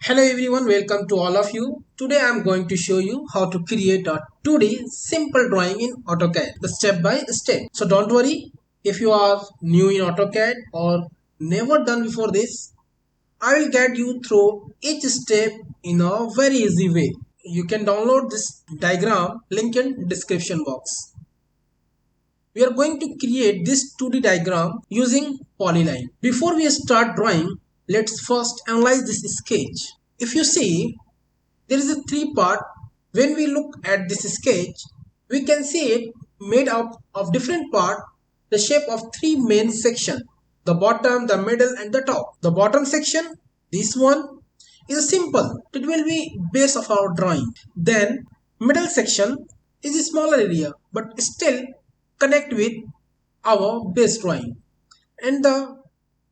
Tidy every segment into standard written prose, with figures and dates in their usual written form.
Hello everyone, welcome to all of you. Today I am going to show you how to create a 2D simple drawing in AutoCAD step by step. So don't worry if you are new in AutoCAD or never done before this. I will guide you through each step in a very easy way. You can download this diagram link in description box. We are going to create this 2D diagram using polyline. Before we start drawing, let's first analyze this sketch. If you see, there is a three part. When we look at this sketch, we can see it made up of different part, the shape of three main section: the bottom, the middle and the top. The bottom section, this one, is simple. It will be base of our drawing. Then middle section is a smaller area but still connect with our base drawing. And the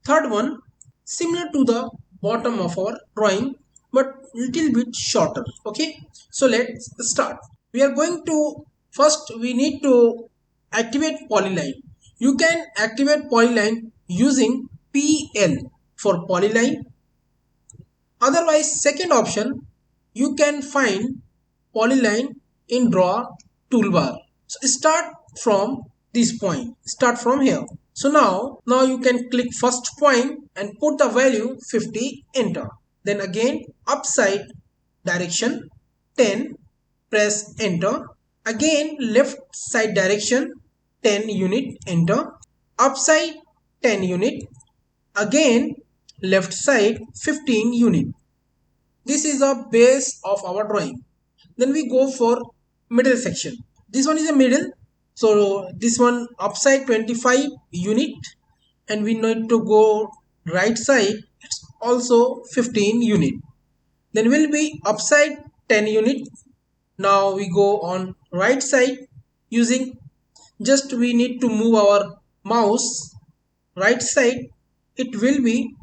third one similar to the bottom of our drawing but little bit shorter. Okay, so let's start. We are going to first we need to activate polyline. You can activate polyline using PL for polyline. Otherwise, second option, you can find polyline in draw toolbar. So start from this point, start from here. So now you can click first point and put the value 50, enter. Then again upside direction 10, press enter. Again left side direction 10 unit, enter. Upside 10 unit. Again left side 15 unit. This is the base of our drawing. Then we go for middle section. This one is a middle, so this one upside 25 unit, and we need to go right side, it's also 15 unit. Then will be upside 10 unit. Now we go on right side using, just we need to move our mouse right side, it will be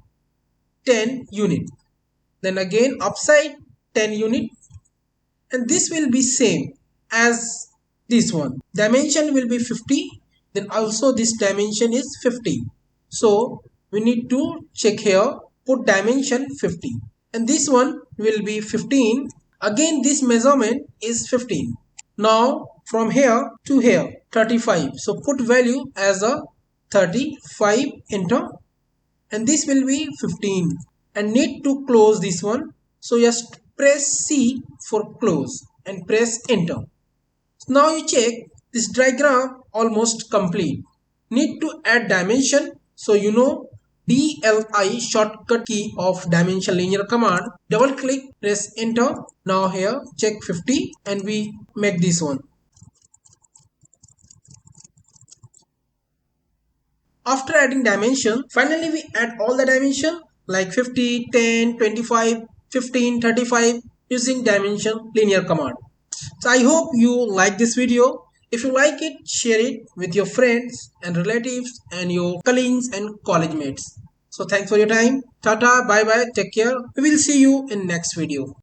10 unit. Then again upside 10 unit, and this will be same as this one. Dimension will be 50, then also this dimension is 50. So we need to check here, put dimension 50, and this one will be 15. Again this measurement is 15. Now from here to here 35, so put value as a 35, enter, and this will be 15. And need to close this one, so just press C for close and press enter. Now you check this diagram almost complete. Need to add dimension, so you know DLI shortcut key of dimension linear command. Double click, press enter. Now here check 50 and we make this one. After adding dimension, finally we add all the dimension like 50, 10, 25, 15, 35 using dimension linear command. So I hope you like this video. If you like it, share it with your friends and relatives and your colleagues and college mates. So thanks for your time. Tata, bye bye, take care. We will see you in next video.